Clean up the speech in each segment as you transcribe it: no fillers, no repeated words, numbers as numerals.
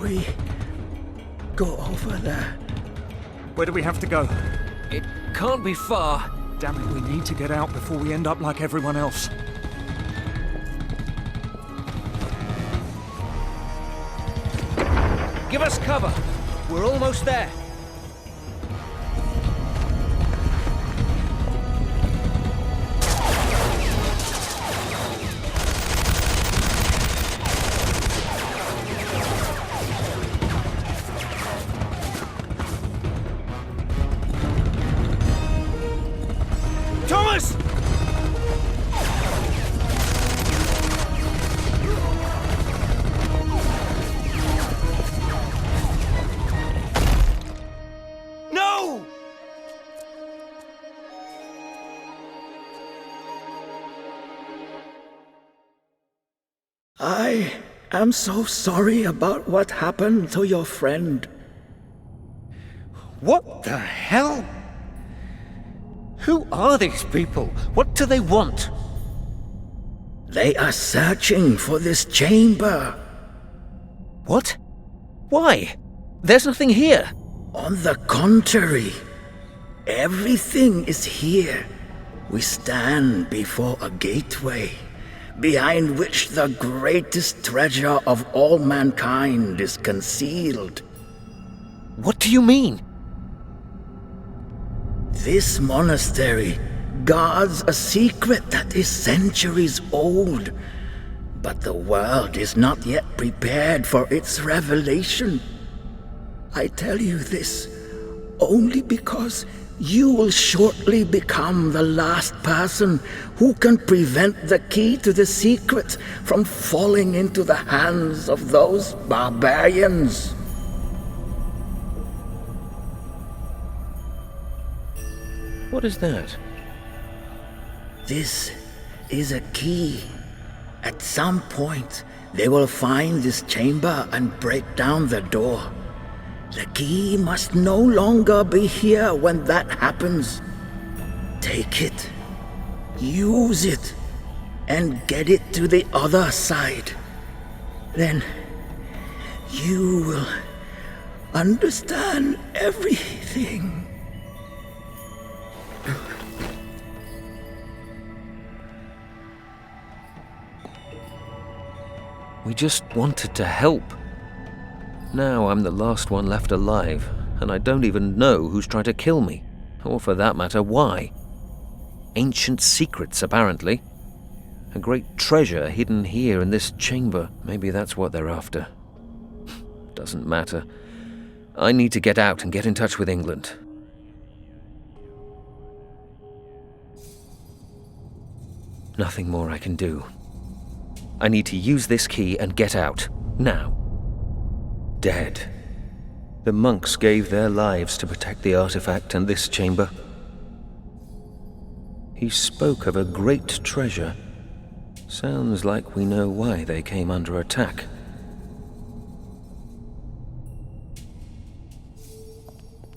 We go over there. Where do we have to go? It can't be far. Damn it, we need to get out before we end up like everyone else. Give us cover. We're almost there. Thomas! No! I am so sorry about what happened to your friend. What the hell? Who are these people? What do they want? They are searching for this chamber. What? Why? There's nothing here. On the contrary, everything is here. We stand before a gateway, behind which the greatest treasure of all mankind is concealed. What do you mean? This monastery guards a secret that is centuries old, but the world is not yet prepared for its revelation. I tell you this only because you will shortly become the last person who can prevent the key to the secret from falling into the hands of those barbarians. What is that? This is a key. At some point, they will find this chamber and break down the door. The key must no longer be here when that happens. Take it, use it, and get it to the other side. Then you will understand everything. We just wanted to help. Now I'm the last one left alive, and I don't even know who's trying to kill me. Or for that matter, why. Ancient secrets, apparently. A great treasure hidden here in this chamber. Maybe that's what they're after. Doesn't matter. I need to get out and get in touch with England. Nothing more I can do. I need to use this key and get out. Now. Dead. The monks gave their lives to protect the artifact and this chamber. He spoke of a great treasure. Sounds like we know why they came under attack.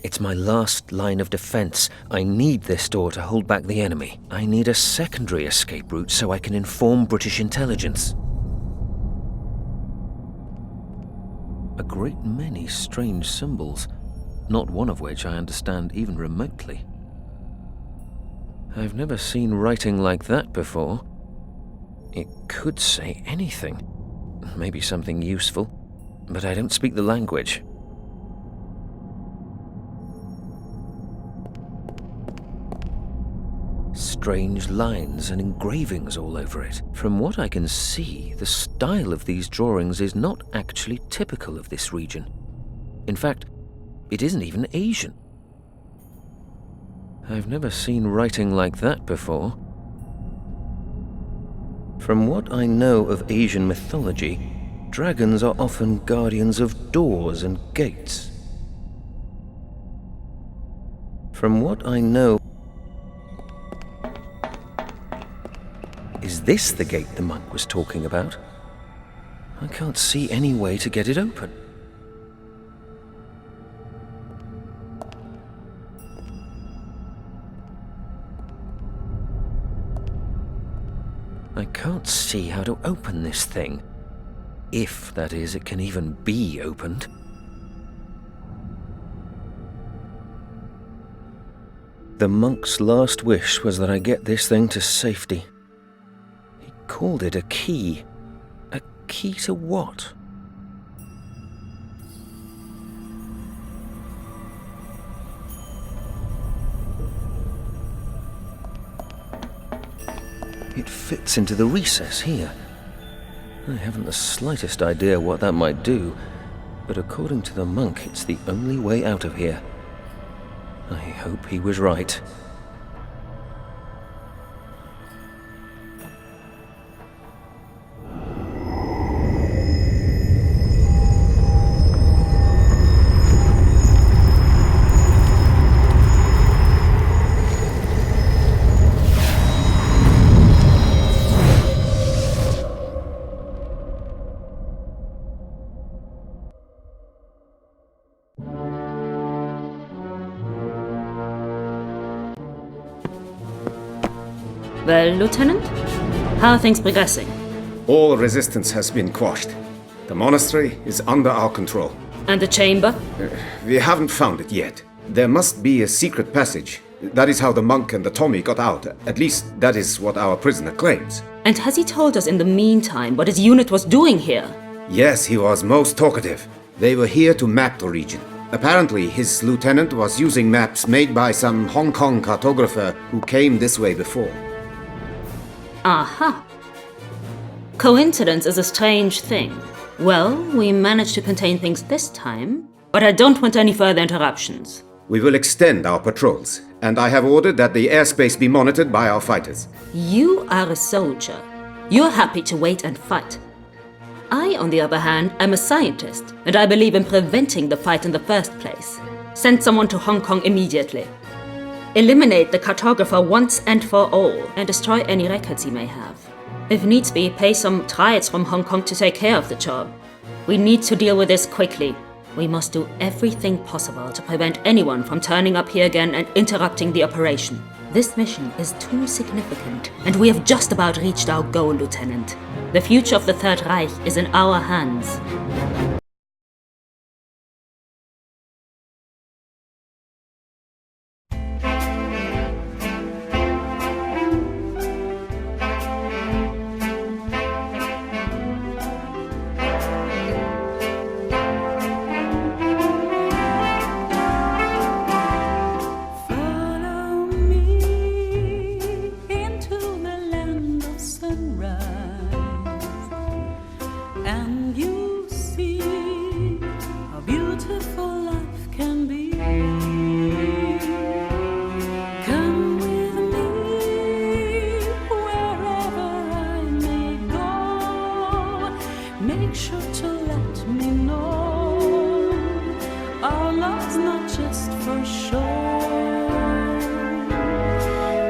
It's my last line of defense. I need this door to hold back the enemy. I need a secondary escape route so I can inform British intelligence. A great many strange symbols, not one of which I understand even remotely. I've never seen writing like that before. It could say anything, maybe something useful, but I don't speak the language. Strange lines and engravings all over it. From what I can see, the style of these drawings is not actually typical of this region. In fact, it isn't even Asian. I've never seen writing like that before. From what I know of Asian mythology, dragons are often guardians of doors and gates. From what I know, is this the gate the monk was talking about? I can't see any way to get it open. I can't see how to open this thing. If, that is, it can even be opened. The monk's last wish was that I get this thing to safety. He called it a key. A key to what? It fits into the recess here. I haven't the slightest idea what that might do, but according to the monk, it's the only way out of here. I hope he was right. Well, Lieutenant, how are things progressing? All resistance has been quashed. The monastery is under our control. And the chamber? We haven't found it yet. There must be a secret passage. That is how the monk and the Tommy got out. At least that is what our prisoner claims. And has he told us in the meantime what his unit was doing here? Yes, he was most talkative. They were here to map the region. Apparently, his lieutenant was using maps made by some Hong Kong cartographer who came this way before. Aha. Coincidence is a strange thing. Well, we managed to contain things this time, but I don't want any further interruptions. We will extend our patrols, and I have ordered that the airspace be monitored by our fighters. You are a soldier. You're happy to wait and fight. I, on the other hand, am a scientist, and I believe in preventing the fight in the first place. Send someone to Hong Kong immediately. Eliminate the cartographer once and for all, and destroy any records he may have. If needs be, pay some triads from Hong Kong to take care of the job. We need to deal with this quickly. We must do everything possible to prevent anyone from turning up here again and interrupting the operation. This mission is too significant, and we have just about reached our goal, Lieutenant. The future of the Third Reich is in our hands. Make sure to let me know our love's not just for show.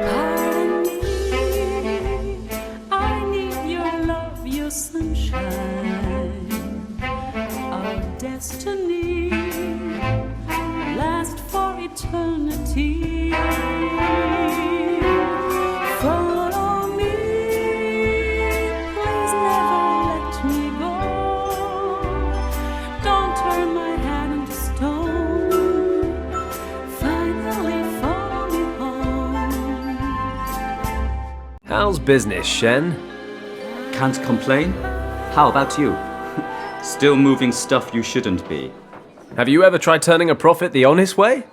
Pardon me, I need your love, your sunshine. Our destiny lasts for eternity. Follow me, please never let me go. Don't turn my hand into stone. Finally follow me home. How's business, Shen? Can't complain. How about you? Still moving stuff you shouldn't be. Have you ever tried turning a profit the honest way?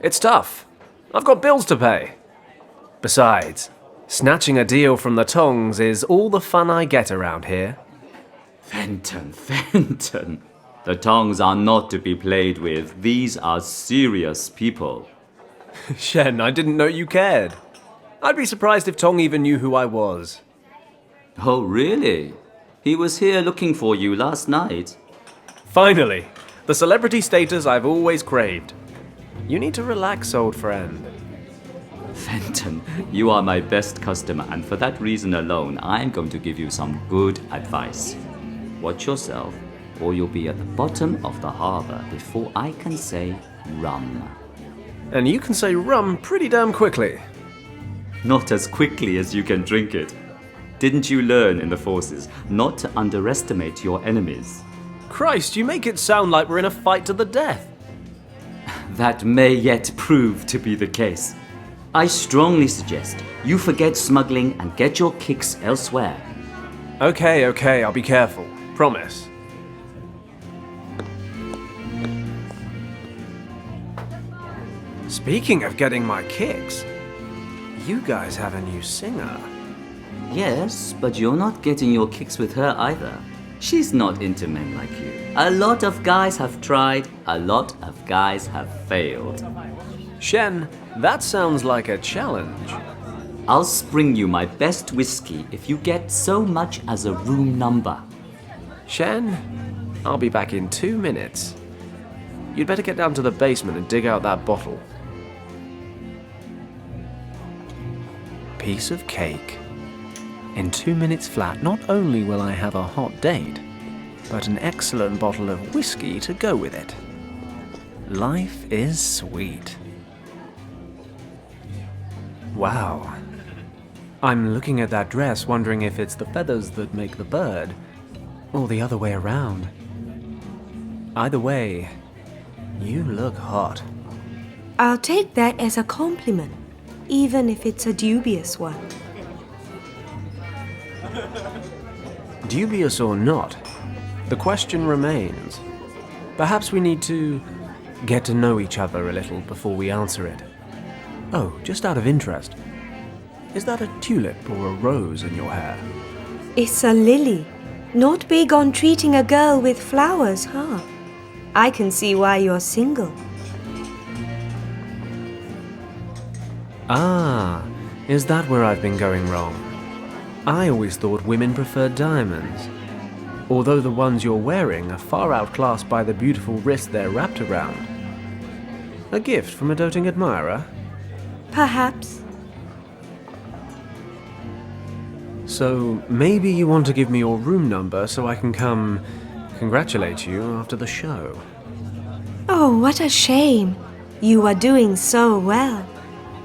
It's tough. I've got bills to pay. Besides, snatching a deal from the Tongs is all the fun I get around here. Fenton. The Tongs are not to be played with. These are serious people. Shen, I didn't know you cared. I'd be surprised if Tong even knew who I was. Oh, really? He was here looking for you last night. Finally, the celebrity status I've always craved. You need to relax, old friend. Fenton, you are my best customer, and for that reason alone, I'm going to give you some good advice. Watch yourself, or you'll be at the bottom of the harbor before I can say rum. And you can say rum pretty damn quickly. Not as quickly as you can drink it. Didn't you learn in the forces not to underestimate your enemies? Christ, you make it sound like we're in a fight to the death. That may yet prove to be the case. I strongly suggest you forget smuggling and get your kicks elsewhere. Okay, I'll be careful. Promise. Speaking of getting my kicks, you guys have a new singer. Yes, but you're not getting your kicks with her either. She's not into men like you. A lot of guys have tried, a lot of guys have failed. Shen, that sounds like a challenge. I'll spring you my best whiskey if you get so much as a room number. Shen, I'll be back in 2 minutes. You'd better get down to the basement and dig out that bottle. Piece of cake. In 2 minutes flat, not only will I have a hot date, but an excellent bottle of whiskey to go with it. Life is sweet. Wow. I'm looking at that dress, wondering if it's the feathers that make the bird, or the other way around. Either way, you look hot. I'll take that as a compliment, even if it's a dubious one. Dubious or not, the question remains. Perhaps we need to get to know each other a little before we answer it. Oh, just out of interest, is that a tulip or a rose in your hair? It's a lily. Not big on treating a girl with flowers, huh? I can see why you're single. Ah, is that where I've been going wrong? I always thought women preferred diamonds, although the ones you're wearing are far outclassed by the beautiful wrist they're wrapped around. A gift from a doting admirer? Perhaps. So maybe you want to give me your room number so I can come congratulate you after the show. Oh, what a shame. You are doing so well.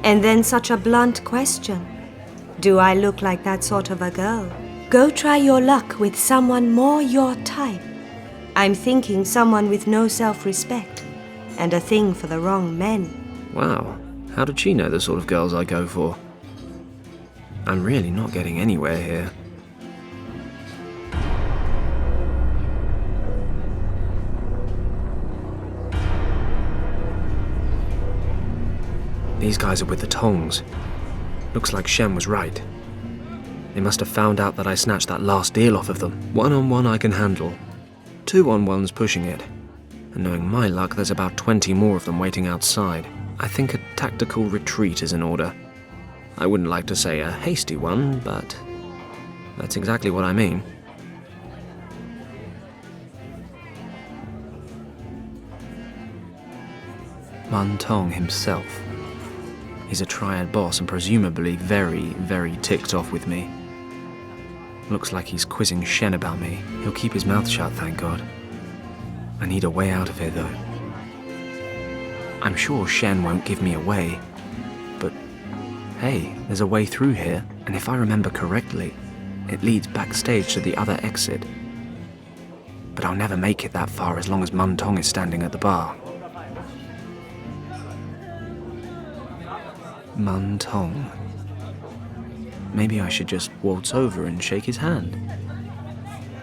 And then such a blunt question. Do I look like that sort of a girl? Go try your luck with someone more your type. I'm thinking someone with no self-respect and a thing for the wrong men. Wow, how did she know the sort of girls I go for? I'm really not getting anywhere here. These guys are with the Tongs. Looks like Shen was right. They must have found out that I snatched that last deal off of them. 1-on-1 I can handle. 2-on-1's pushing it. And knowing my luck, there's about 20 more of them waiting outside. I think a tactical retreat is in order. I wouldn't like to say a hasty one, but that's exactly what I mean. Man Tong himself. He's a triad boss and presumably very, very ticked off with me. Looks like he's quizzing Shen about me. He'll keep his mouth shut, thank God. I need a way out of here, though. I'm sure Shen won't give me away, but hey, there's a way through here, and if I remember correctly, it leads backstage to the other exit. But I'll never make it that far as long as Man Tong is standing at the bar. Man Tong. Maybe I should just waltz over and shake his hand.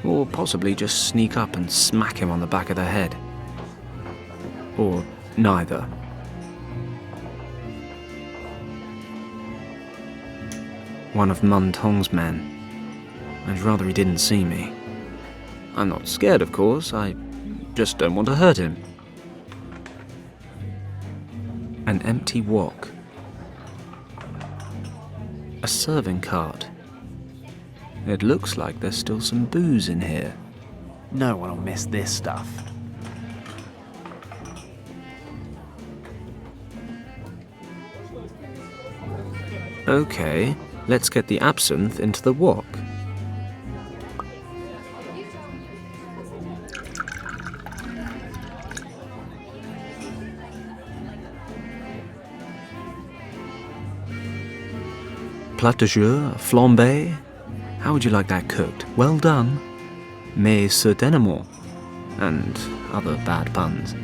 Or possibly just sneak up and smack him on the back of the head. Or neither. One of Man Tong's men. I'd rather he didn't see me. I'm not scared, of course, I just don't want to hurt him. An empty wok. A serving cart. It looks like there's still some booze in here. No one will miss this stuff. Okay, let's get the absinthe into the wok. Plat de jour, flambé. How would you like that cooked? Well done. Mais certainement. And other bad puns.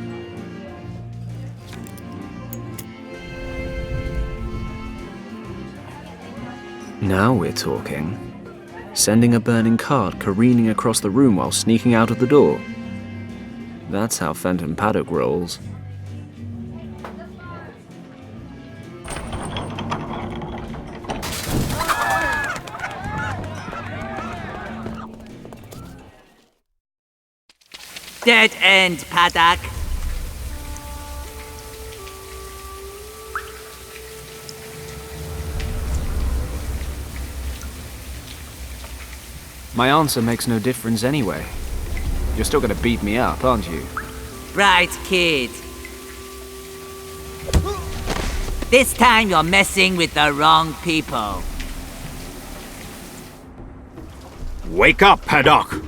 Now we're talking. Sending a burning card careening across the room while sneaking out of the door. That's how Fenton Paddock rolls. Dead end, Paddock. My answer makes no difference anyway. You're still gonna beat me up, aren't you? Right, kid. This time you're messing with the wrong people. Wake up, Paddock,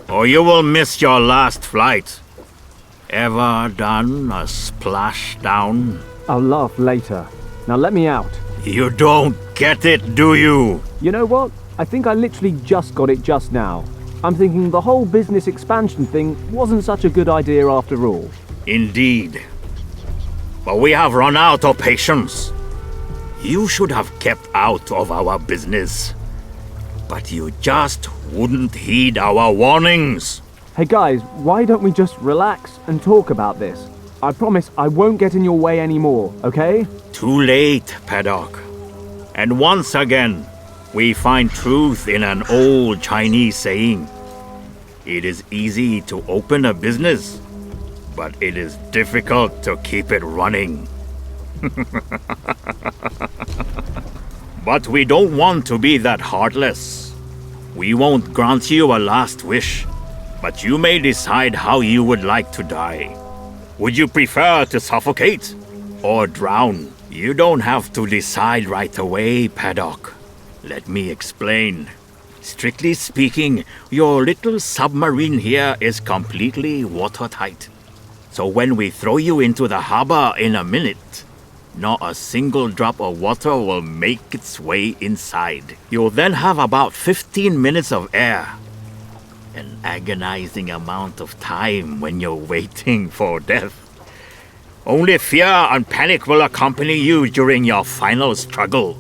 or you will miss your last flight. Ever done a splashdown? I'll laugh later. Now let me out. You don't get it, do you? You know what? I think I literally just got it just now. I'm thinking the whole business expansion thing wasn't such a good idea after all. Indeed. But we have run out of patience. You should have kept out of our business. But you just wouldn't heed our warnings. Hey guys, why don't we just relax and talk about this? I promise I won't get in your way anymore, okay? Too late, Paddock. And once again, we find truth in an old Chinese saying. It is easy to open a business, but it is difficult to keep it running. But we don't want to be that heartless. We won't grant you a last wish, but you may decide how you would like to die. Would you prefer to suffocate or drown? You don't have to decide right away, Paddock. Let me explain. Strictly speaking, your little submarine here is completely watertight. So when we throw you into the harbor in a minute, not a single drop of water will make its way inside. You'll then have about 15 minutes of air. An agonizing amount of time when you're waiting for death. Only fear and panic will accompany you during your final struggle.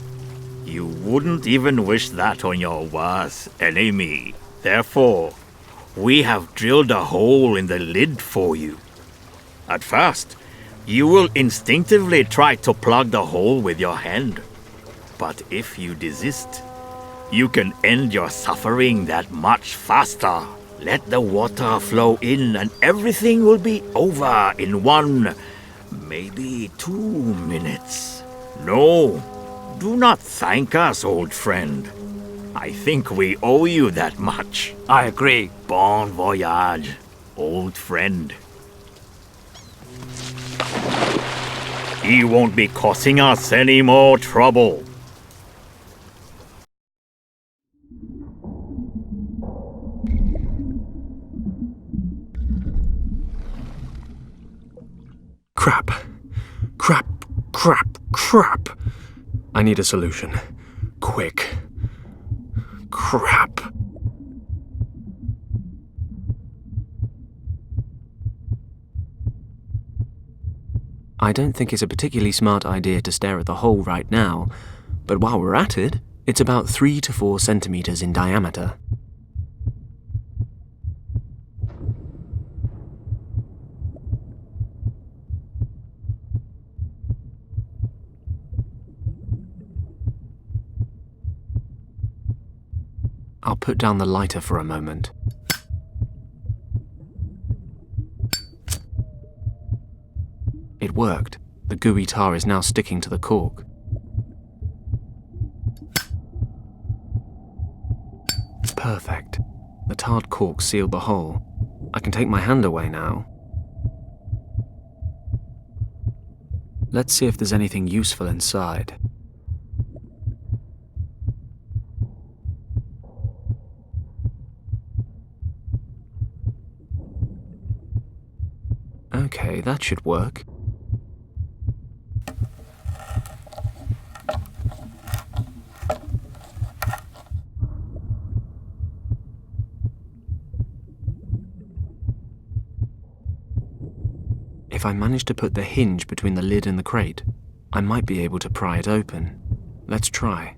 You wouldn't even wish that on your worst enemy. Therefore, we have drilled a hole in the lid for you. At first, you will instinctively try to plug the hole with your hand. But if you desist, you can end your suffering that much faster. Let the water flow in and everything will be over in 1, maybe 2 minutes. No, do not thank us, old friend. I think we owe you that much. I agree. Bon voyage, old friend. He won't be causing us any more trouble. Crap. Crap. Crap. Crap. I need a solution. Quick. Crap. I don't think it's a particularly smart idea to stare at the hole right now, but while we're at it, it's about 3 to 4 centimeters in diameter. I'll put down the lighter for a moment. It worked. The gooey tar is now sticking to the cork. Perfect. The tarred cork sealed the hole. I can take my hand away now. Let's see if there's anything useful inside. Okay, that should work. If I manage to put the hinge between the lid and the crate, I might be able to pry it open. Let's try.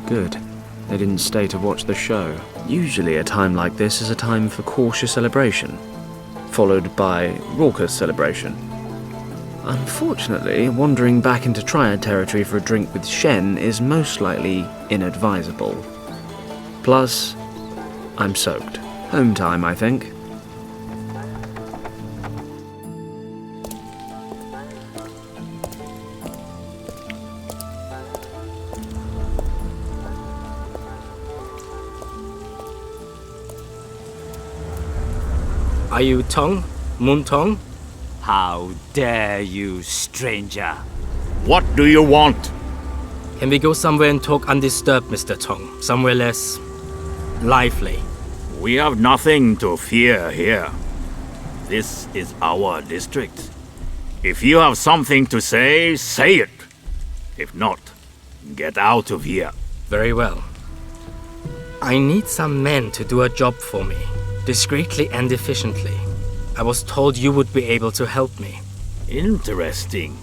Good. They didn't stay to watch the show. Usually a time like this is a time for cautious celebration, followed by raucous celebration. Unfortunately, wandering back into Triad territory for a drink with Shen is most likely inadvisable. Plus, I'm soaked. Home time, I think. Are you Tong? Moon Tong? How dare you, stranger? What do you want? Can we go somewhere and talk undisturbed, Mr. Tong? Somewhere less lively. We have nothing to fear here. This is our district. If you have something to say, say it. If not, get out of here. Very well. I need some men to do a job for me, discreetly and efficiently. I was told you would be able to help me. Interesting.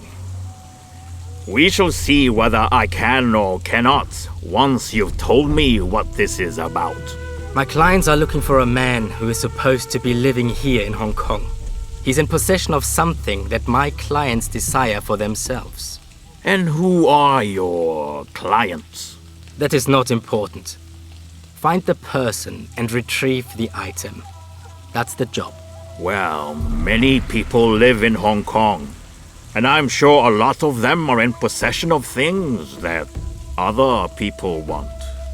We shall see whether I can or cannot once you've told me what this is about. My clients are looking for a man who is supposed to be living here in Hong Kong. He's in possession of something that my clients desire for themselves. And who are your clients? That is not important. Find the person and retrieve the item. That's the job. Well, many people live in Hong Kong, and I'm sure a lot of them are in possession of things that other people want.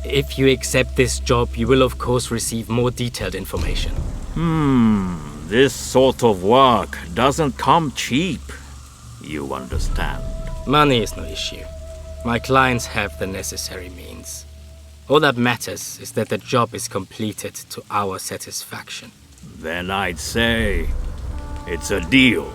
If you accept this job, you will of course receive more detailed information. This sort of work doesn't come cheap. You understand? Money is no issue. My clients have the necessary means. All that matters is that the job is completed to our satisfaction. Then I'd say it's a deal.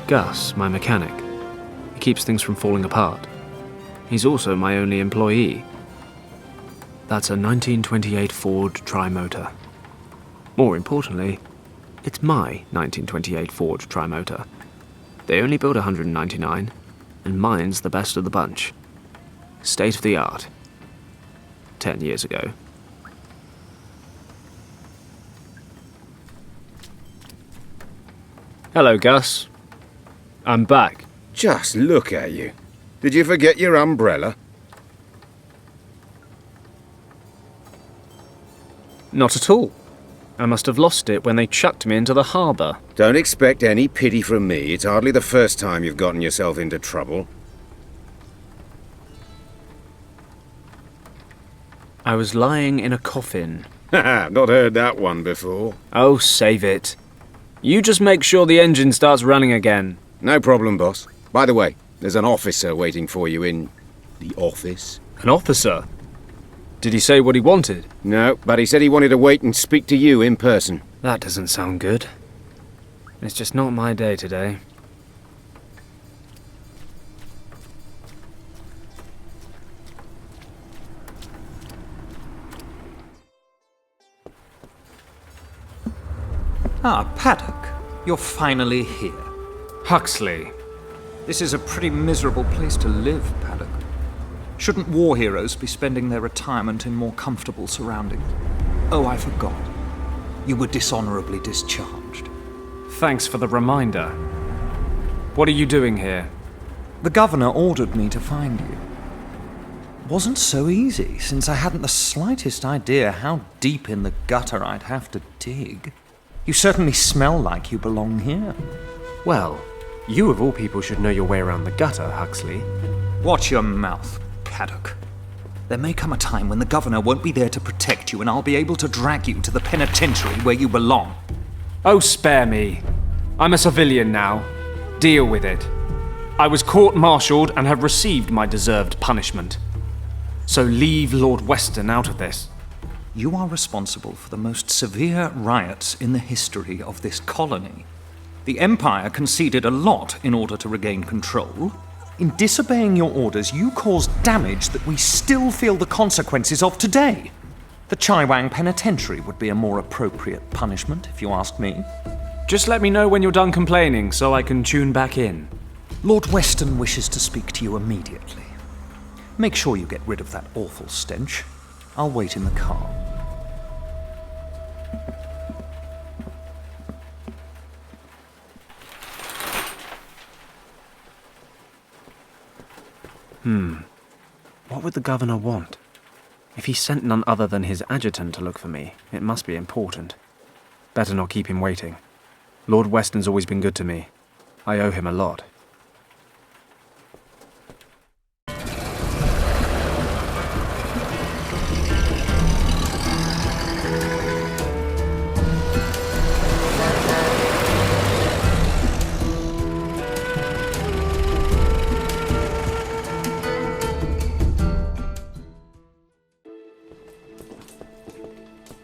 Gus, my mechanic. He keeps things from falling apart. He's also my only employee. That's a 1928 Ford Tri-Motor. More importantly, it's my 1928 Ford Tri-Motor. They only build 199, and mine's the best of the bunch. State of the art. 10 years ago. Hello, Gus. I'm back. Just look at you. Did you forget your umbrella? Not at all. I must have lost it when they chucked me into the harbour. Don't expect any pity from me. It's hardly the first time you've gotten yourself into trouble. I was lying in a coffin. Haha, not heard that one before. Oh, save it. You just make sure the engine starts running again. No problem, boss. By the way, there's an officer waiting for you in the office. An officer? Did he say what he wanted? No, but he said he wanted to wait and speak to you in person. That doesn't sound good. It's just not my day today. Ah, Paddock. You're finally here. Huxley. This is a pretty miserable place to live, Paddock. Shouldn't war heroes be spending their retirement in more comfortable surroundings? Oh, I forgot. You were dishonorably discharged. Thanks for the reminder. What are you doing here? The governor ordered me to find you. Wasn't so easy, since I hadn't the slightest idea how deep in the gutter I'd have to dig. You certainly smell like you belong here. Well, you of all people should know your way around the gutter, Huxley. Watch your mouth, Paddock. There may come a time when the governor won't be there to protect you, and I'll be able to drag you to the penitentiary where you belong. Oh, spare me. I'm a civilian now. Deal with it. I was court-martialed and have received my deserved punishment. So leave Lord Weston out of this. You are responsible for the most severe riots in the history of this colony. The Empire conceded a lot in order to regain control. In disobeying your orders, you caused damage that we still feel the consequences of today. The Chaiwang Penitentiary would be a more appropriate punishment, if you ask me. Just let me know when you're done complaining so I can tune back in. Lord Weston wishes to speak to you immediately. Make sure you get rid of that awful stench. I'll wait in the car. What would the governor want? If he sent none other than his adjutant to look for me, it must be important. Better not keep him waiting. Lord Weston's always been good to me. I owe him a lot.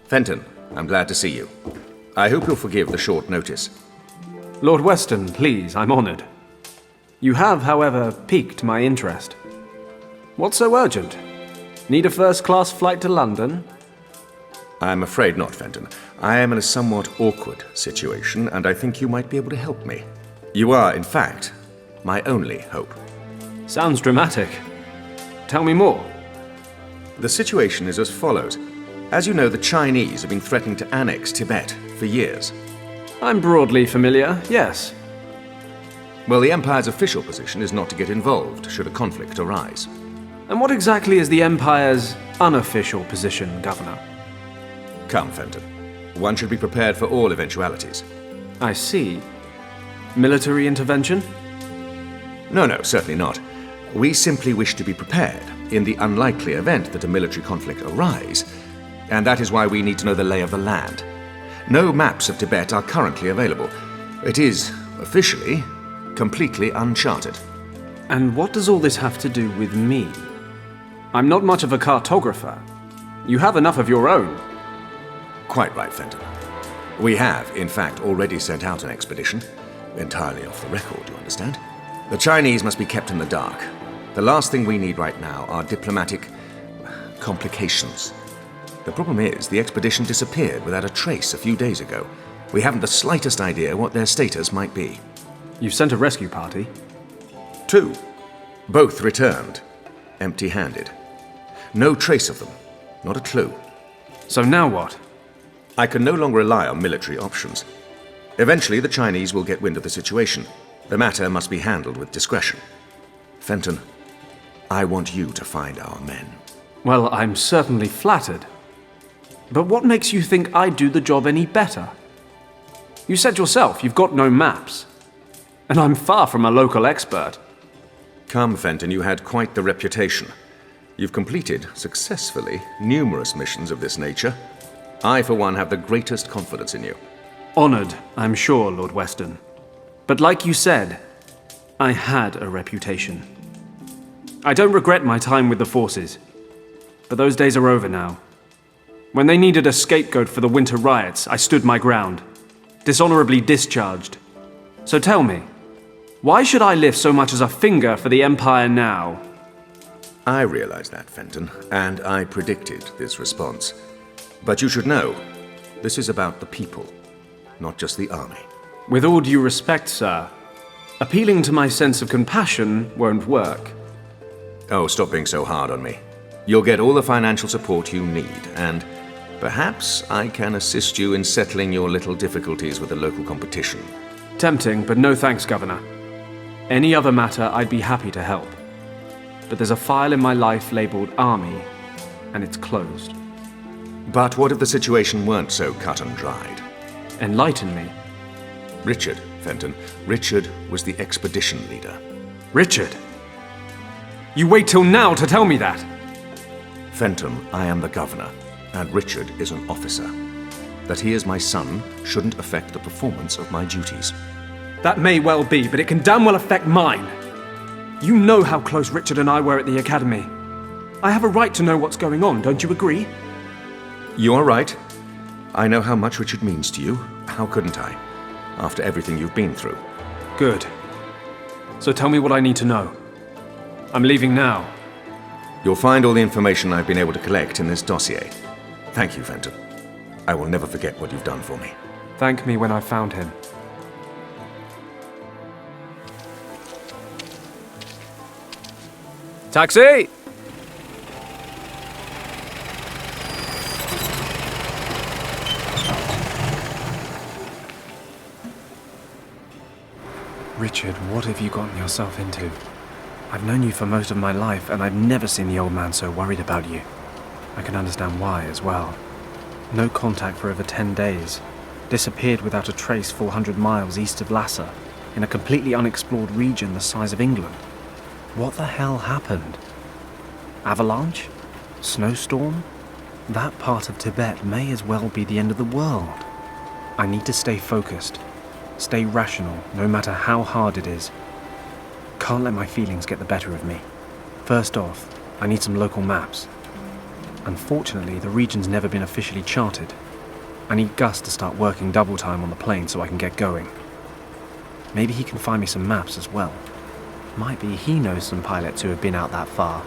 Fenton, I'm glad to see you. I hope you'll forgive the short notice. Lord Weston, please, I'm honoured. You have, however, piqued my interest. What's so urgent? Need a first-class flight to London? I'm afraid not, Fenton. I am in a somewhat awkward situation, and I think you might be able to help me. You are, in fact, my only hope. Sounds dramatic. Tell me more. The situation is as follows. As you know, the Chinese have been threatening to annex Tibet for years. I'm broadly familiar, yes. Well, the Empire's official position is not to get involved should a conflict arise. And what exactly is the Empire's unofficial position, Governor? Come, Fenton. One should be prepared for all eventualities. I see. Military intervention? No, certainly not. We simply wish to be prepared in the unlikely event that a military conflict arise, and that is why we need to know the lay of the land. No maps of Tibet are currently available. It is, officially, completely uncharted. And what does all this have to do with me? I'm not much of a cartographer. You have enough of your own. Quite right, Fenton. We have, in fact, already sent out an expedition. Entirely off the record, you understand? The Chinese must be kept in the dark. The last thing we need right now are diplomatic complications. The problem is, the expedition disappeared without a trace a few days ago. We haven't the slightest idea what their status might be. You've sent a rescue party? 2. Both returned, empty-handed. No trace of them, not a clue. So now what? I can no longer rely on military options. Eventually, the Chinese will get wind of the situation. The matter must be handled with discretion. Fenton, I want you to find our men. Well, I'm certainly flattered. But what makes you think I'd do the job any better? You said yourself you've got no maps. And I'm far from a local expert. Come, Fenton, you had quite the reputation. You've completed, successfully, numerous missions of this nature. I, for one, have the greatest confidence in you. Honoured, I'm sure, Lord Weston. But like you said, I had a reputation. I don't regret my time with the forces. But those days are over now. When they needed a scapegoat for the winter riots, I stood my ground, dishonorably discharged. So tell me, why should I lift so much as a finger for the Empire now? I realize that, Fenton, and I predicted this response. But you should know, this is about the people, not just the army. With all due respect, sir, appealing to my sense of compassion won't work. Oh, stop being so hard on me. You'll get all the financial support you need, and perhaps I can assist you in settling your little difficulties with the local competition. Tempting, but no thanks, Governor. Any other matter, I'd be happy to help. But there's a file in my life labelled Army, and it's closed. But what if the situation weren't so cut and dried? Enlighten me. Richard, Fenton. Richard was the expedition leader. Richard? You wait till now to tell me that? Fenton, I am the governor, and Richard is an officer. That he is my son shouldn't affect the performance of my duties. That may well be, but it can damn well affect mine. You know how close Richard and I were at the academy. I have a right to know what's going on, don't you agree? You are right. I know how much Richard means to you. How couldn't I? After everything you've been through. Good. So tell me what I need to know. I'm leaving now. You'll find all the information I've been able to collect in this dossier. Thank you, Fenton. I will never forget what you've done for me. Thank me when I've found him. Taxi! Richard, what have you gotten yourself into? I've known you for most of my life, and I've never seen the old man so worried about you. I can understand why as well. No contact for over 10 days. Disappeared without a trace 400 miles east of Lhasa, in a completely unexplored region the size of England. What the hell happened? Avalanche? Snowstorm? That part of Tibet may as well be the end of the world. I need to stay focused. Stay rational, no matter how hard it is. Can't let my feelings get the better of me. First off, I need some local maps. Unfortunately, the region's never been officially charted. I need Gus to start working double time on the plane so I can get going. Maybe he can find me some maps as well. Might be he knows some pilots who have been out that far.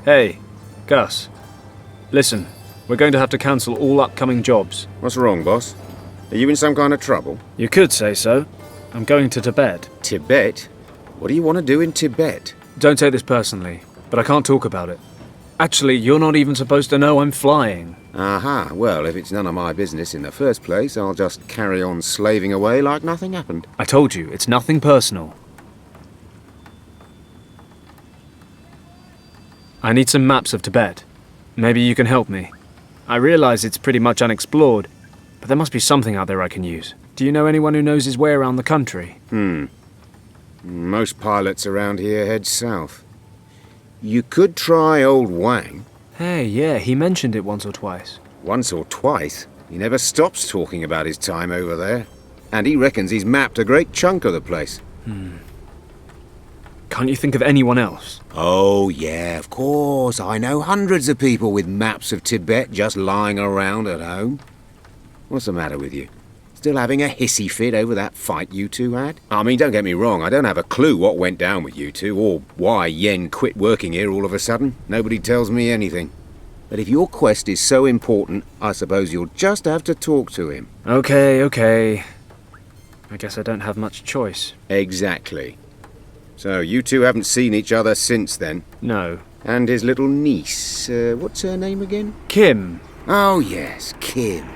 Hey, Gus. Listen, we're going to have to cancel all upcoming jobs. What's wrong, boss? Are you in some kind of trouble? You could say so. I'm going to Tibet. Tibet? What do you want to do in Tibet? Don't take this personally, but I can't talk about it. Actually, you're not even supposed to know I'm flying. Aha, well, if it's none of my business in the first place, I'll just carry on slaving away like nothing happened. I told you, it's nothing personal. I need some maps of Tibet. Maybe you can help me. I realize it's pretty much unexplored, but there must be something out there I can use. Do you know anyone who knows his way around the country? Most pilots around here head south. You could try old Wang. Hey, yeah, he mentioned it once or twice. Once or twice? He never stops talking about his time over there. And he reckons he's mapped a great chunk of the place. Can't you think of anyone else? Oh, yeah, of course. I know hundreds of people with maps of Tibet just lying around at home. What's the matter with you? Still having a hissy fit over that fight you two had? I mean, don't get me wrong, I don't have a clue what went down with you two, or why Yen quit working here all of a sudden. Nobody tells me anything. But if your quest is so important, I suppose you'll just have to talk to him. Okay. I guess I don't have much choice. Exactly. So, you two haven't seen each other since then? No. And his little niece, what's her name again? Kim. Oh, yes, Kim.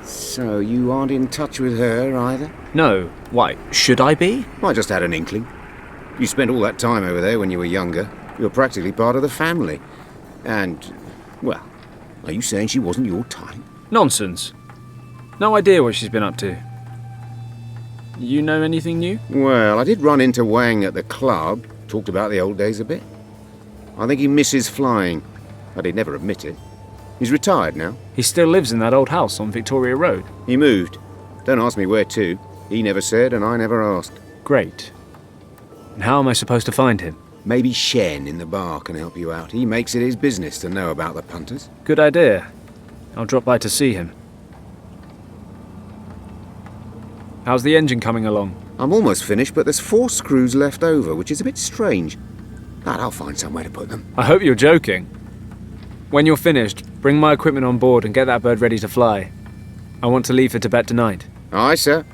So, you aren't in touch with her either? No. Why, should I be? I just had an inkling. You spent all that time over there when you were younger. You're practically part of the family. And, well, are you saying she wasn't your type? Nonsense. No idea what she's been up to. You know anything new? Well, I did run into Wang at the club. Talked about the old days a bit. I think he misses flying, but he'd never admit it. He's retired now. He still lives in that old house on Victoria Road. He moved. Don't ask me where to. He never said, and I never asked. Great. And how am I supposed to find him? Maybe Shen in the bar can help you out. He makes it his business to know about the punters. Good idea. I'll drop by to see him. How's the engine coming along? I'm almost finished, but there's 4 screws left over, which is a bit strange. But I'll find somewhere to put them. I hope you're joking. When you're finished, bring my equipment on board and get that bird ready to fly. I want to leave for Tibet tonight. Aye, sir.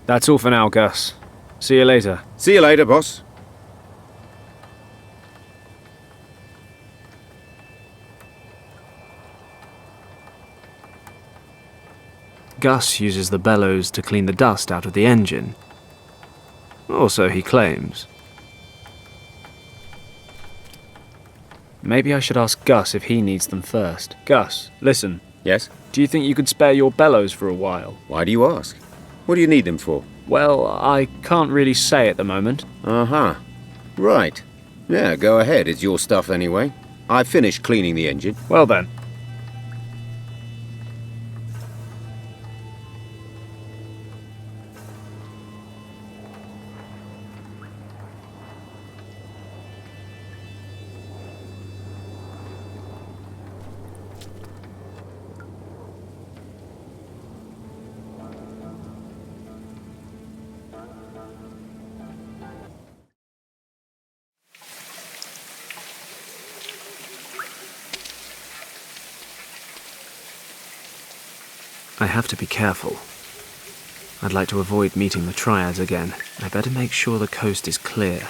That's all for now, Gus. See you later. See you later, boss. Gus uses the bellows to clean the dust out of the engine. Or so he claims. Maybe I should ask Gus if he needs them first. Gus, listen. Yes? Do you think you could spare your bellows for a while? Why do you ask? What do you need them for? Well, I can't really say at the moment. Uh-huh. Right. Yeah, go ahead. It's your stuff anyway. I finished cleaning the engine. Well then. I have to be careful. I'd like to avoid meeting the Triads again. I better make sure the coast is clear.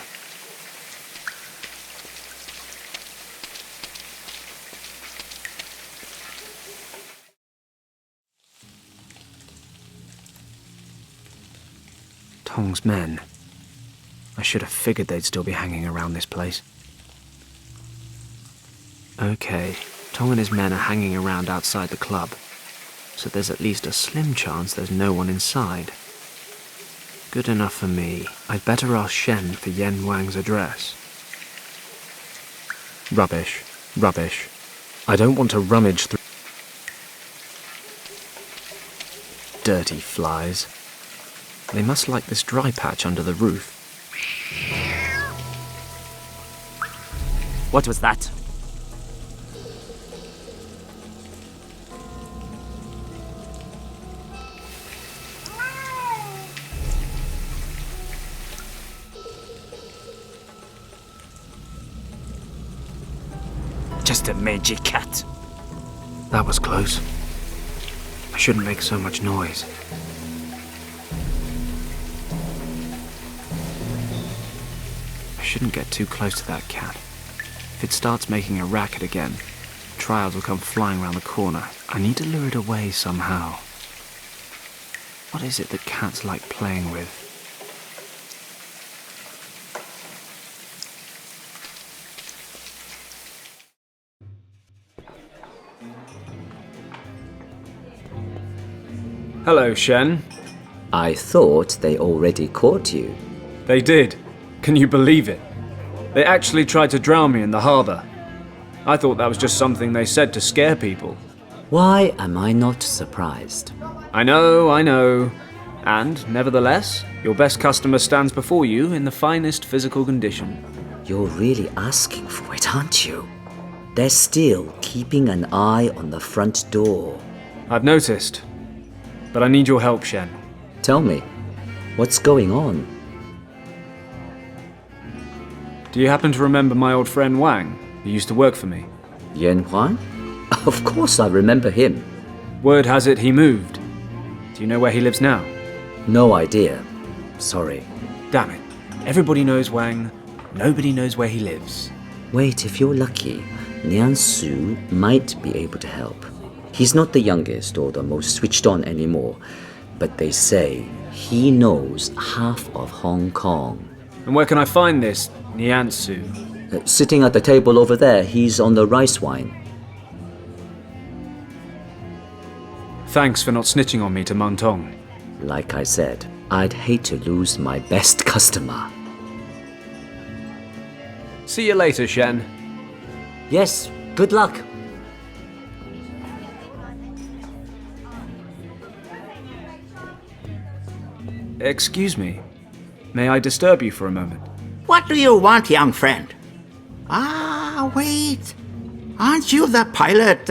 Tong's men. I should have figured they'd still be hanging around this place. Okay, Tong and his men are hanging around outside the club. So there's at least a slim chance there's no one inside. Good enough for me. I'd better ask Shen for Yen Wang's address. Rubbish. Rubbish. I don't want to rummage through... Dirty flies. They must like this dry patch under the roof. What was that? Just a mangy cat. That was close. I shouldn't make so much noise. I shouldn't get too close to that cat. If it starts making a racket again, Trials will come flying around the corner. I need to lure it away somehow. What is it that cats like playing with? Hello, Shen. I thought they already caught you. They did. Can you believe it? They actually tried to drown me in the harbour. I thought that was just something they said to scare people. Why am I not surprised? I know. And, nevertheless, your best customer stands before you in the finest physical condition. You're really asking for it, aren't you? They're still keeping an eye on the front door. I've noticed. But I need your help, Shen. Tell me, what's going on? Do you happen to remember my old friend Wang, who used to work for me? Yen Huan? Of course I remember him. Word has it he moved. Do you know where he lives now? No idea. Sorry. Damn it. Everybody knows Wang. Nobody knows where he lives. Wait, if you're lucky, Nian Su might be able to help. He's not the youngest or the most switched on anymore, but they say he knows half of Hong Kong. And where can I find this Niansu? Sitting at the table over there, he's on the rice wine. Thanks for not snitching on me to Mung Tong. Like I said, I'd hate to lose my best customer. See you later, Shen. Yes, good luck. Excuse me. May I disturb you for a moment? What do you want, young friend? Ah, wait. Aren't you the pilot,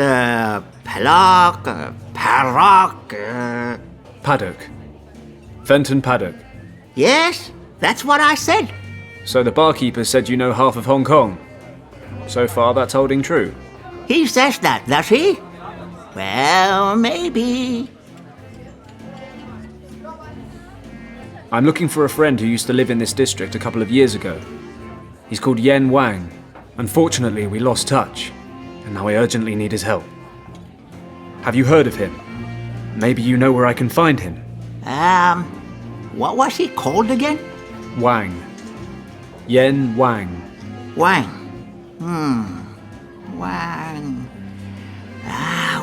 Paddock. Fenton Paddock. Yes, that's what I said. So the barkeeper said you know half of Hong Kong. So far, that's holding true. He says that, does he? Well, maybe. I'm looking for a friend who used to live in this district a couple of years ago. He's called Yen Wang. Unfortunately, we lost touch, and now I urgently need his help. Have you heard of him? Maybe you know where I can find him. What was he called again? Wang. Yen Wang. Wang. Wang.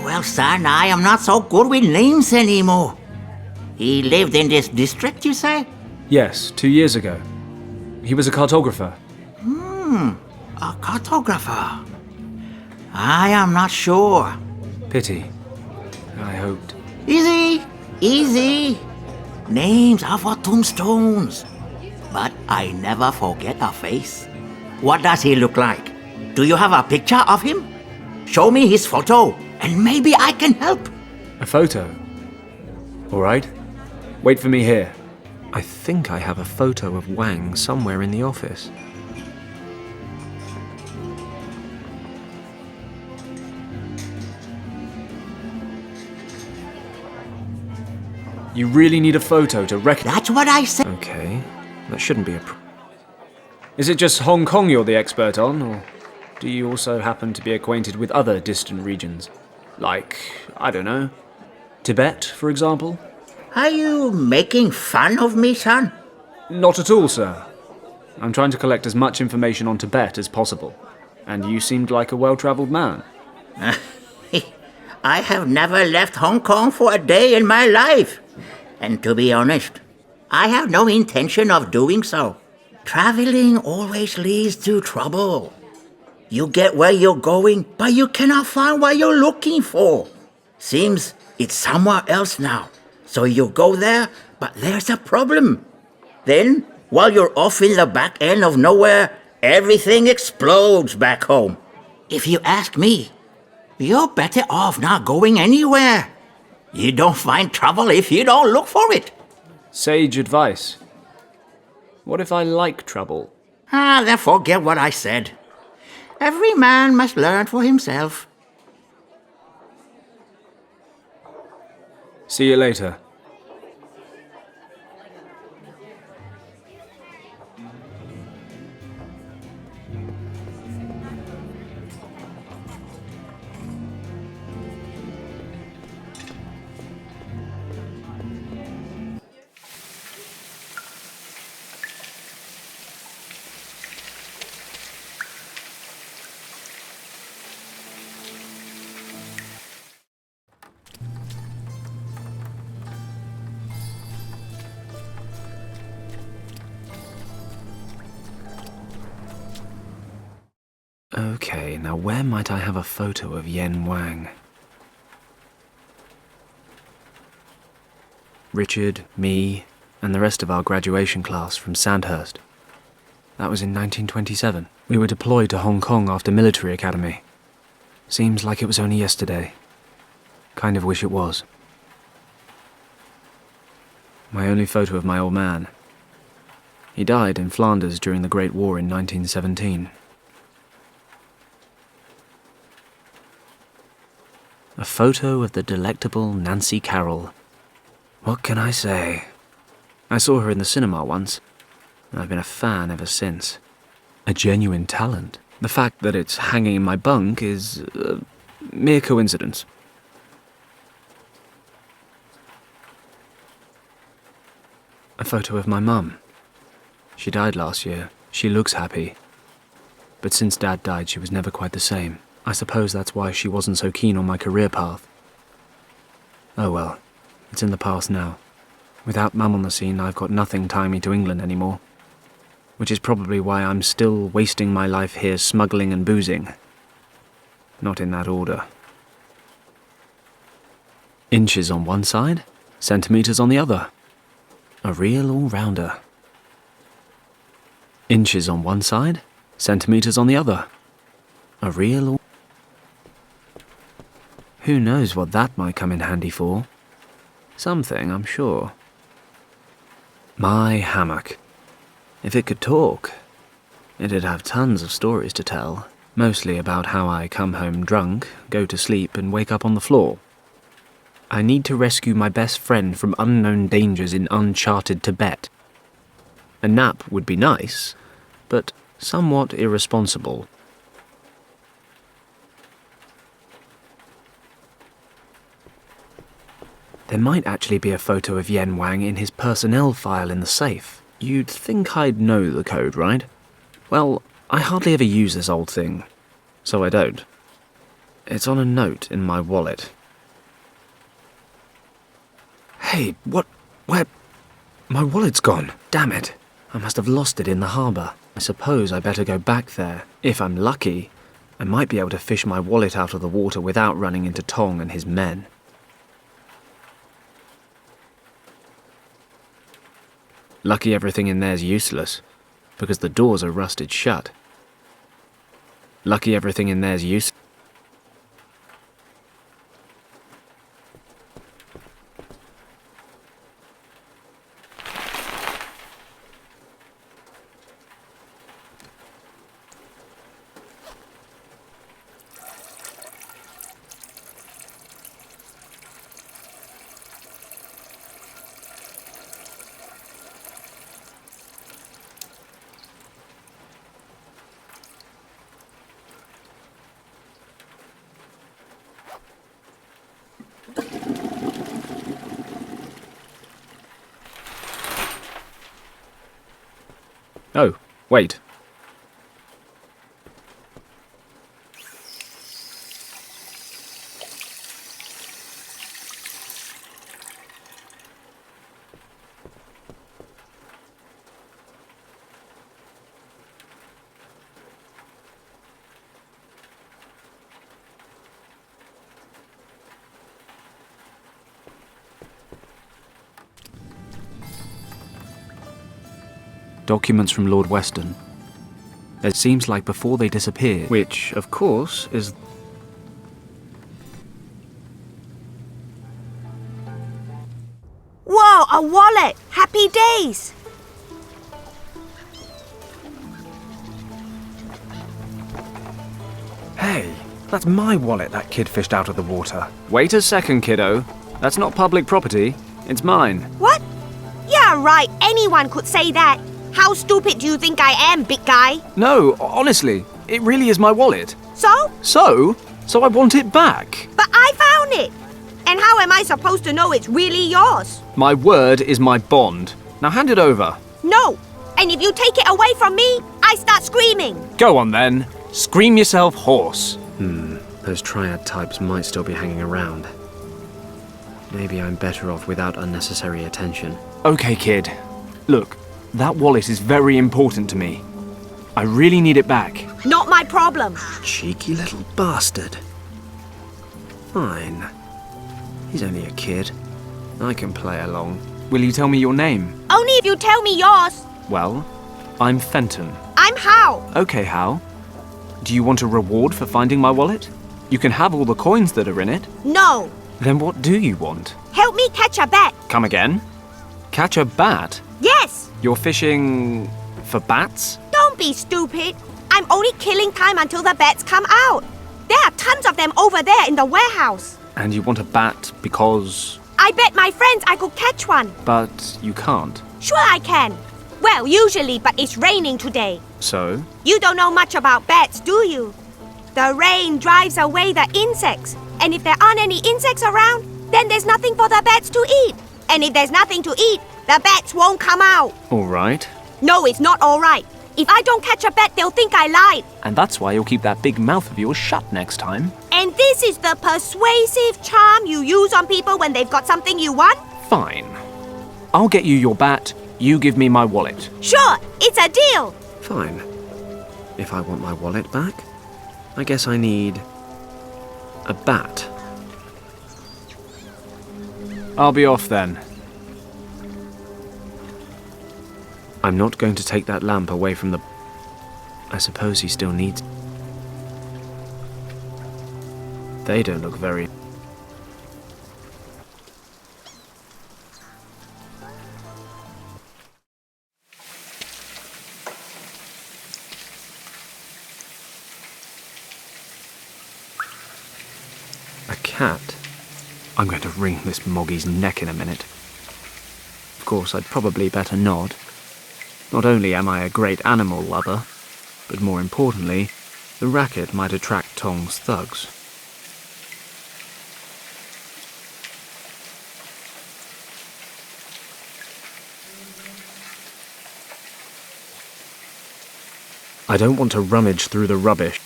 Well, son, I am not so good with names anymore. He lived in this district, you say? Yes, 2 years ago. He was a cartographer. A cartographer. I am not sure. Pity. I hoped. Easy, easy. Names are for tombstones. But I never forget a face. What does he look like? Do you have a picture of him? Show me his photo, and maybe I can help. A photo? All right. Wait for me here. I think I have a photo of Wang somewhere in the office. You really need a photo to recognize. That's what I said. Okay, that shouldn't be a Is it just Hong Kong you're the expert on, or do you also happen to be acquainted with other distant regions? Like, I don't know, Tibet, for example? Are you making fun of me, son? Not at all, sir. I'm trying to collect as much information on Tibet as possible, and you seemed like a well-travelled man. I have never left Hong Kong for a day in my life. And to be honest, I have no intention of doing so. Traveling always leads to trouble. You get where you're going, but you cannot find what you're looking for. Seems it's somewhere else now. So you go there, but there's a problem. Then, while you're off in the back end of nowhere, everything explodes back home. If you ask me, you're better off not going anywhere. You don't find trouble if you don't look for it. Sage advice. What if I like trouble? Then forget what I said. Every man must learn for himself. See you later. Okay, now where might I have a photo of Yen Wang? Richard, me, and the rest of our graduation class from Sandhurst. That was in 1927. We were deployed to Hong Kong after military academy. Seems like it was only yesterday. Kind of wish it was. My only photo of my old man. He died in Flanders during the Great War in 1917. A photo of the delectable Nancy Carroll. What can I say? I saw her in the cinema once, and I've been a fan ever since. A genuine talent. The fact that it's hanging in my bunk is a mere coincidence. A photo of my mum. She died last year. She looks happy. But since Dad died, she was never quite the same. I suppose that's why she wasn't so keen on my career path. Oh well, it's in the past now. Without Mum on the scene, I've got nothing tying me to England anymore. Which is probably why I'm still wasting my life here smuggling and boozing. Not in that order. Inches on one side, centimetres on the other. A real all-rounder. Inches on one side, centimetres on the other. A real all... Who knows what that might come in handy for? Something, I'm sure. My hammock. If it could talk, it'd have tons of stories to tell. Mostly about how I come home drunk, go to sleep and wake up on the floor. I need to rescue my best friend from unknown dangers in uncharted Tibet. A nap would be nice, but somewhat irresponsible. There might actually be a photo of Yen Wang in his personnel file in the safe. You'd think I'd know the code, right? Well, I hardly ever use this old thing, so I don't. It's on a note in my wallet. Hey, what? Where? My wallet's gone. Damn it. I must have lost it in the harbour. I suppose I better go back there. If I'm lucky, I might be able to fish my wallet out of the water without running into Tong and his men. Lucky everything in there's useless, because the doors are rusted shut. Lucky everything in there's useless. Oh, wait. Documents from Lord Weston. It seems like before they disappeared, which, of course, is... Whoa, a wallet! Happy days! Hey, that's my wallet that kid fished out of the water. Wait a second, kiddo. That's not public property. It's mine. What? Yeah, right. Anyone could say that. How stupid do you think I am, big guy? No, honestly, it really is my wallet. So? So I want it back. But I found it! And how am I supposed to know it's really yours? My word is my bond. Now hand it over. No! And if you take it away from me, I start screaming! Go on then. Scream yourself hoarse. Those triad types might still be hanging around. Maybe I'm better off without unnecessary attention. Okay, kid. Look, that wallet is very important to me. I really need it back. Not my problem. Cheeky little bastard. Fine. He's only a kid. I can play along. Will you tell me your name? Only if you tell me yours. Well, I'm Fenton. I'm Hal. Okay, Hal. Do you want a reward for finding my wallet? You can have all the coins that are in it. No. Then what do you want? Help me catch a bat. Come again? Catch a bat? Yes. You're fishing for bats? Don't be stupid. I'm only killing time until the bats come out. There are tons of them over there in the warehouse. And you want a bat because... I bet my friends I could catch one. But you can't. Sure I can. Well, usually, but it's raining today. So? You don't know much about bats, do you? The rain drives away the insects. And if there aren't any insects around, then there's nothing for the bats to eat. And if there's nothing to eat, the bats won't come out. All right. No, it's not all right. If I don't catch a bat, they'll think I lied. And that's why you'll keep that big mouth of yours shut next time. And this is the persuasive charm you use on people when they've got something you want? Fine. I'll get you your bat, you give me my wallet. Sure, it's a deal. Fine. If I want my wallet back, I guess I need a bat. I'll be off then. I'm not going to take that lamp away from the... I suppose he still needs... They don't look very... A cat? I'm going to wring this Moggy's neck in a minute. Of course, I'd probably better not. Not only am I a great animal lover, but more importantly, the racket might attract Tong's thugs. I don't want to rummage through the rubbish.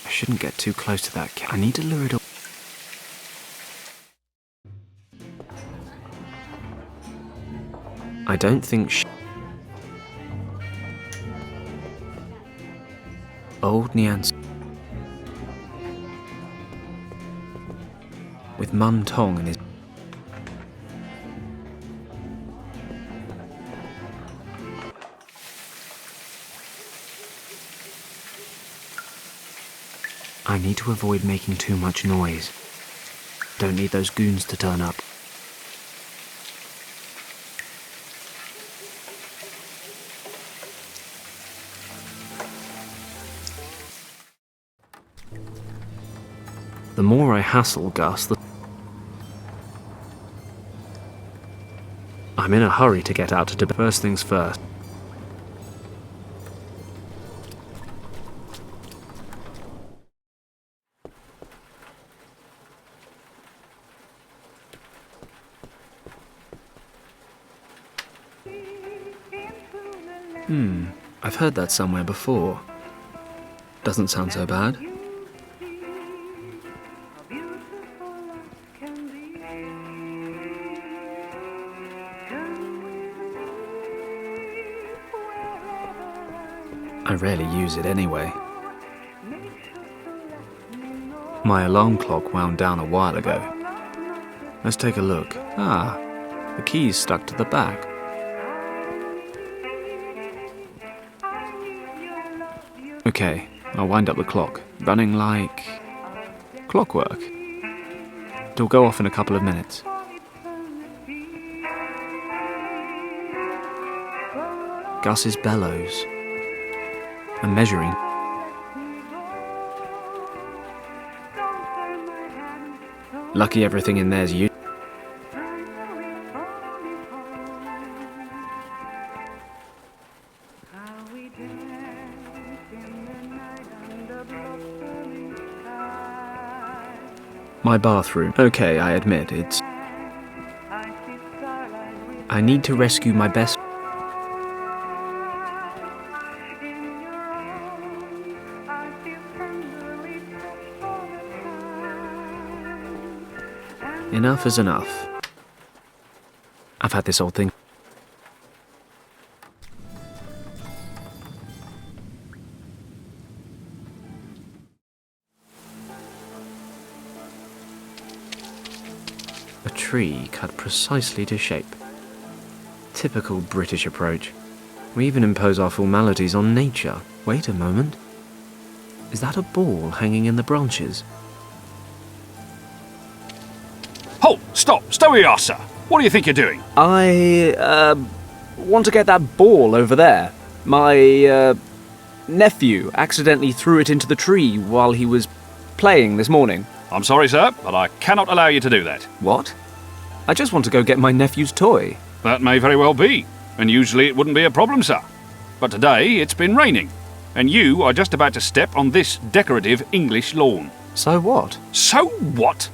I shouldn't get too close to that cat. I need to lure it away. I don't think Old Nyan with Mun Tong and his... I need to avoid making too much noise. Don't need those goons to turn up. The more I hassle Gus, I'm in a hurry to get out to Tibet. First things first. I've heard that somewhere before. Doesn't sound so bad. I rarely use it anyway. My alarm clock wound down a while ago. Let's take a look. Ah, the key's stuck to the back. Okay, I'll wind up the clock, running like clockwork. It'll go off in a couple of minutes. Gus's bellows. I'm measuring. Lucky everything in there's you. My bathroom. Okay, I admit, it's... I need to rescue my best... Enough is enough. I've had this old thing. A tree cut precisely to shape. Typical British approach. We even impose our formalities on nature. Wait a moment. Is that a ball hanging in the branches? Halt! Stop! Stay where you are, sir! What do you think you're doing? I, want to get that ball over there. My, nephew accidentally threw it into the tree while he was playing this morning. I'm sorry, sir, but I cannot allow you to do that. What? I just want to go get my nephew's toy. That may very well be, and usually it wouldn't be a problem, sir. But today it's been raining, and you are just about to step on this decorative English lawn. So what? So what?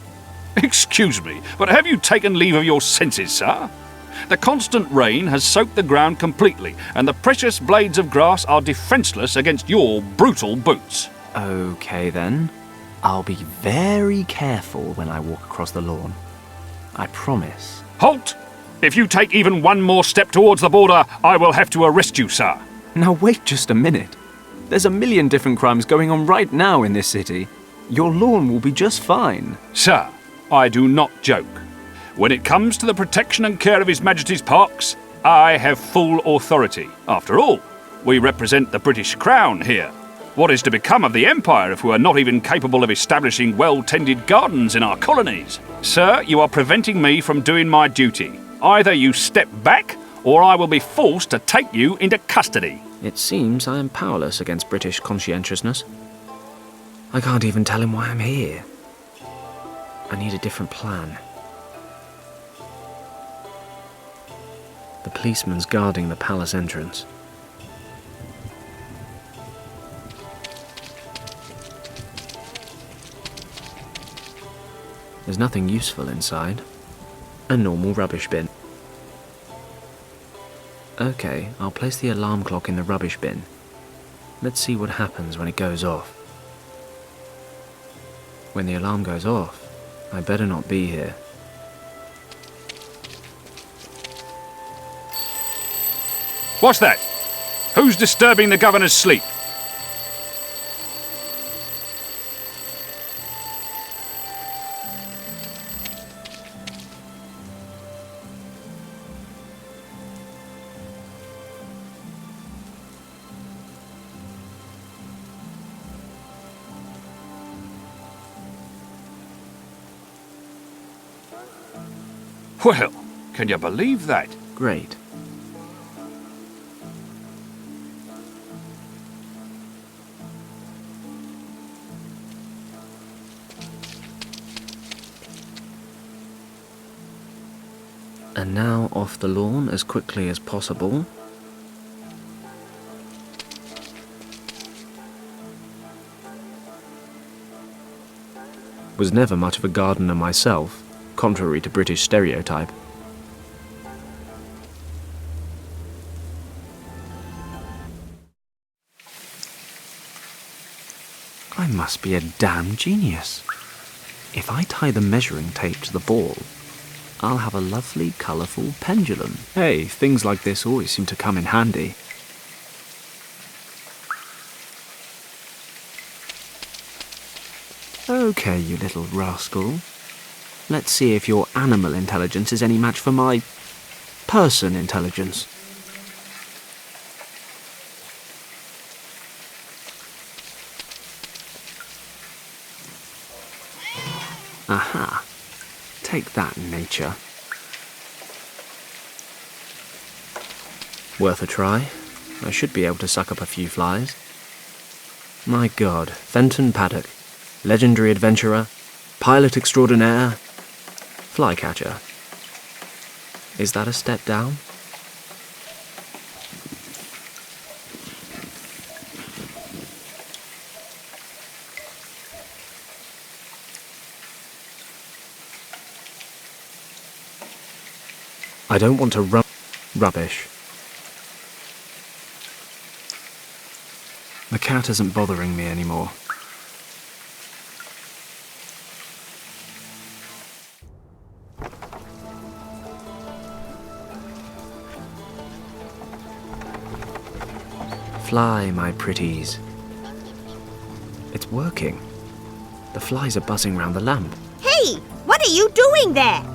Excuse me, but have you taken leave of your senses, sir? The constant rain has soaked the ground completely, and the precious blades of grass are defenceless against your brutal boots. Okay then. I'll be very careful when I walk across the lawn. I promise. Halt! If you take even one more step towards the border, I will have to arrest you, sir. Now wait just a minute. There's a million different crimes going on right now in this city. Your lawn will be just fine. Sir, I do not joke. When it comes to the protection and care of His Majesty's parks, I have full authority. After all, we represent the British Crown here. What is to become of the Empire if we are not even capable of establishing well-tended gardens in our colonies? Sir, you are preventing me from doing my duty. Either you step back, or I will be forced to take you into custody. It seems I am powerless against British conscientiousness. I can't even tell him why I'm here. I need a different plan. The policeman's guarding the palace entrance. There's nothing useful inside. A normal rubbish bin. Okay, I'll place the alarm clock in the rubbish bin. Let's see what happens when it goes off. When the alarm goes off, I better not be here. What's that? Who's disturbing the governor's sleep? Well, can you believe that? Great. And now off the lawn as quickly as possible. Was never much of a gardener myself, contrary to British stereotype. I must be a damn genius. If I tie the measuring tape to the ball, I'll have a lovely, colourful pendulum. Hey, things like this always seem to come in handy. Okay, you little rascal. Let's see if your animal intelligence is any match for my person intelligence. Aha. Take that, nature. Worth a try. I should be able to suck up a few flies. My God, Fenton Paddock, legendary adventurer, pilot extraordinaire, flycatcher. Is that a step down? I don't want to rubbish. The cat isn't bothering me anymore. Fly, my pretties. It's working. The flies are buzzing round the lamp. Hey, what are you doing there?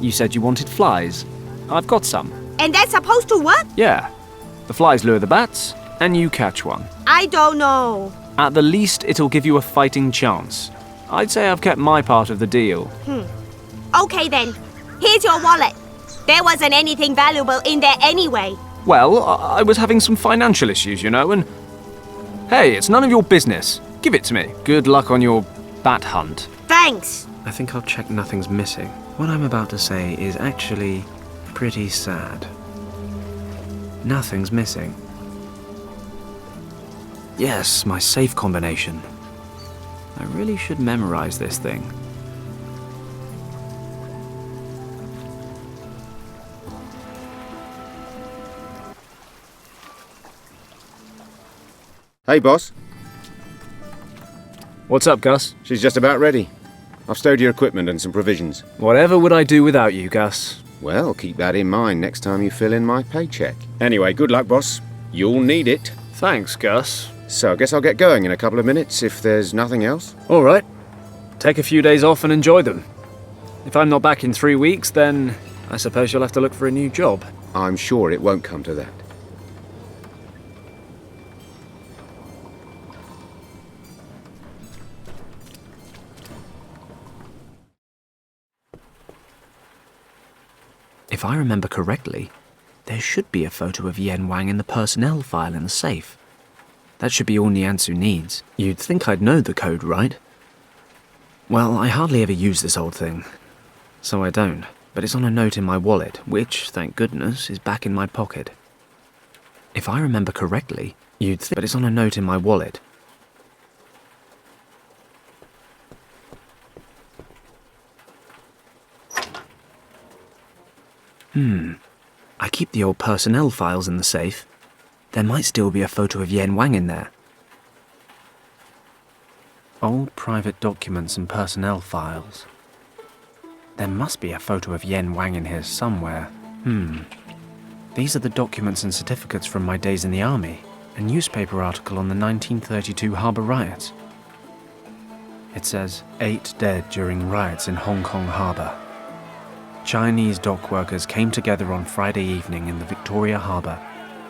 You said you wanted flies. I've got some. And that's supposed to work? Yeah. The flies lure the bats, and you catch one. I don't know. At the least, it'll give you a fighting chance. I'd say I've kept my part of the deal. Okay then. Here's your wallet. There wasn't anything valuable in there anyway. Well, I was having some financial issues, you know, and... Hey, it's none of your business. Give it to me. Good luck on your bat hunt. Thanks. I think I'll check nothing's missing. What I'm about to say is actually pretty sad. Nothing's missing. Yes, my safe combination. I really should memorize this thing. Hey, boss. What's up, Gus? She's just about ready. I've stowed your equipment and some provisions. Whatever would I do without you, Gus? Well, keep that in mind next time you fill in my paycheck. Anyway, good luck, boss. You'll need it. Thanks, Gus. So I guess I'll get going in a couple of minutes if there's nothing else. All right. Take a few days off and enjoy them. If I'm not back in 3 weeks, then I suppose you'll have to look for a new job. I'm sure it won't come to that. If I remember correctly, there should be a photo of Yen Wang in the personnel file in the safe. That should be all Niansu needs. You'd think I'd know the code, right? Well, I hardly ever use this old thing, so I don't. But it's on a note in my wallet, which, thank goodness, is back in my pocket. If I remember correctly, you'd think... But it's on a note in my wallet. I keep the old personnel files in the safe. There might still be a photo of Yen Wang in there. Old private documents and personnel files. There must be a photo of Yen Wang in here somewhere. These are the documents and certificates from my days in the army. A newspaper article on the 1932 harbour riots. It says, 8 dead during riots in Hong Kong harbour. Chinese dock workers came together on Friday evening in the Victoria Harbour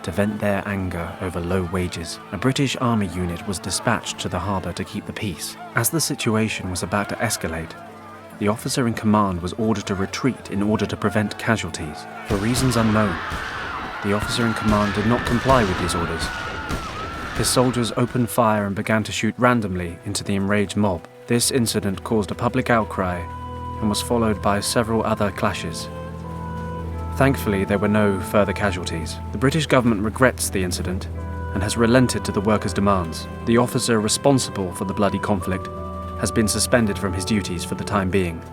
to vent their anger over low wages. A British army unit was dispatched to the harbour to keep the peace. As the situation was about to escalate, the officer in command was ordered to retreat in order to prevent casualties. For reasons unknown, the officer in command did not comply with these orders. His soldiers opened fire and began to shoot randomly into the enraged mob. This incident caused a public outcry and was followed by several other clashes. Thankfully, there were no further casualties. The British government regrets the incident and has relented to the workers' demands. The officer responsible for the bloody conflict has been suspended from his duties for the time being.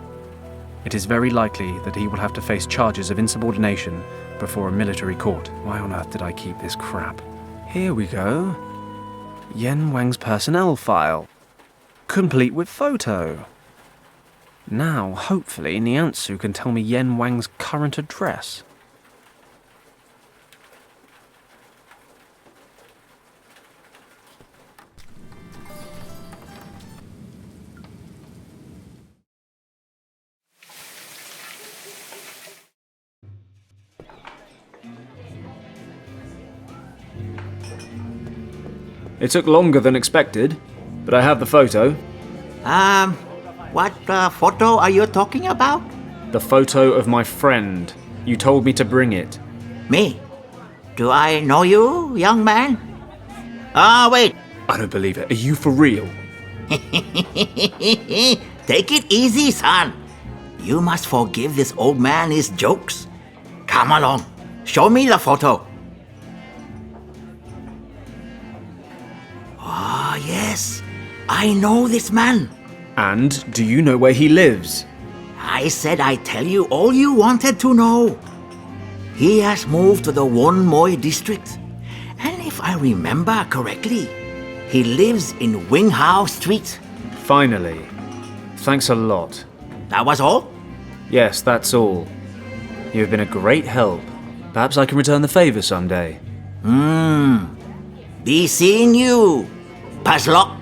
It is very likely that he will have to face charges of insubordination before a military court. Why on earth did I keep this crap? Here we go. Yen Wang's personnel file. Complete with photo. Now, hopefully, Niansu can tell me Yen Wang's current address. It took longer than expected, but I have the photo. What photo are you talking about? The photo of my friend. You told me to bring it. Me? Do I know you, young man? Wait. I don't believe it. Are you for real? Take it easy, son. You must forgive this old man his jokes. Come along. Show me the photo. Yes. I know this man. And do you know where he lives? I said I'd tell you all you wanted to know. He has moved to the Won Moi district. And if I remember correctly, he lives in Wing Hao Street. Finally. Thanks a lot. That was all? Yes, that's all. You've been a great help. Perhaps I can return the favour someday. Be seeing you, Paslok.